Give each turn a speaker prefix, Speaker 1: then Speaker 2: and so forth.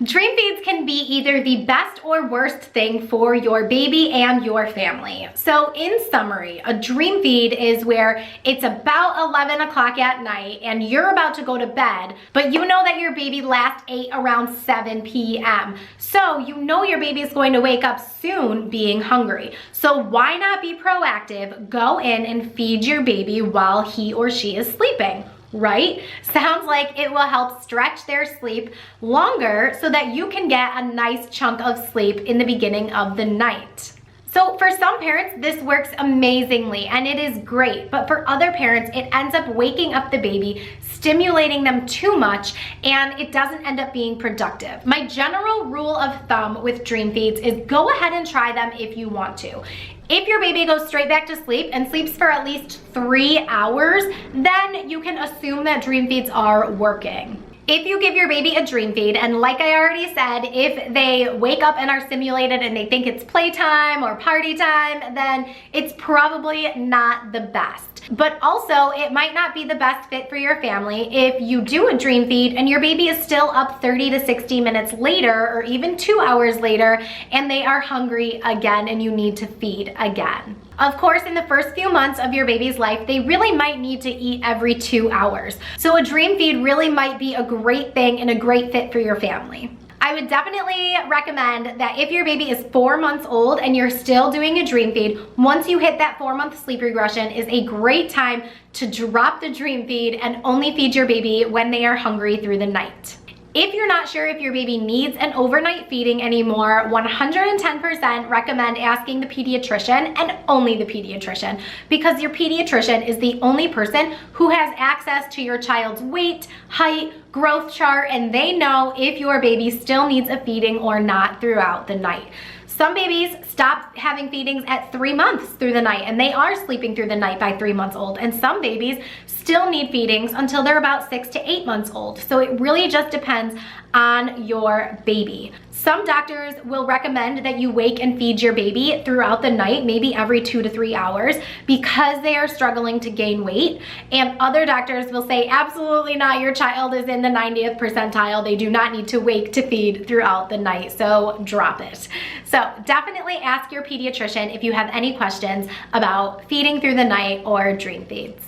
Speaker 1: Dreamfeeds can be either the best or worst thing for your baby and your family. So in summary, a dream feed is where it's about 11 o'clock at night and you're about to go to bed, but you know that your baby last ate around 7 p.m. So you know your baby is going to wake up soon being hungry. So why not be proactive? Go in and feed your baby while he or she is sleeping. Right? Sounds like it will help stretch their sleep longer so that you can get a nice chunk of sleep in the beginning of the night. So for some parents, this works amazingly and it is great, but for other parents, it ends up waking up the baby, stimulating them too much, and it doesn't end up being productive. My general rule of thumb with dream feeds is go ahead and try them if you want to. If your baby goes straight back to sleep and sleeps for at least 3 hours, then you can assume that dream feeds are working. If you give your baby a dream feed, and like I already said, if they wake up and are stimulated and they think it's playtime or party time, then it's probably not the best. But also, it might not be the best fit for your family if you do a dream feed and your baby is still up 30 to 60 minutes later or even 2 hours later and they are hungry again and you need to feed again. Of course, in the first few months of your baby's life, they really might need to eat every 2 hours. So a dream feed really might be a great thing and a great fit for your family. I would definitely recommend that if your baby is 4 months old and you're still doing a dream feed, once you hit that 4-month sleep regression is a great time to drop the dream feed and only feed your baby when they are hungry through the night. If you're not sure if your baby needs an overnight feeding anymore, 110% recommend asking the pediatrician and only the pediatrician, because your pediatrician is the only person who has access to your child's weight, height, growth chart, and they know if your baby still needs a feeding or not throughout the night. Some babies stop having feedings at 3 months through the night and they are sleeping through the night by 3 months old, and some babies still need feedings until they're about 6 to 8 months old. So it really just depends on your baby. Some doctors will recommend that you wake and feed your baby throughout the night, maybe every 2 to 3 hours, because they are struggling to gain weight. And other doctors will say, absolutely not, your child is in the 90th percentile. They do not need to wake to feed throughout the night, so drop it. So definitely ask your pediatrician if you have any questions about feeding through the night or dream feeds.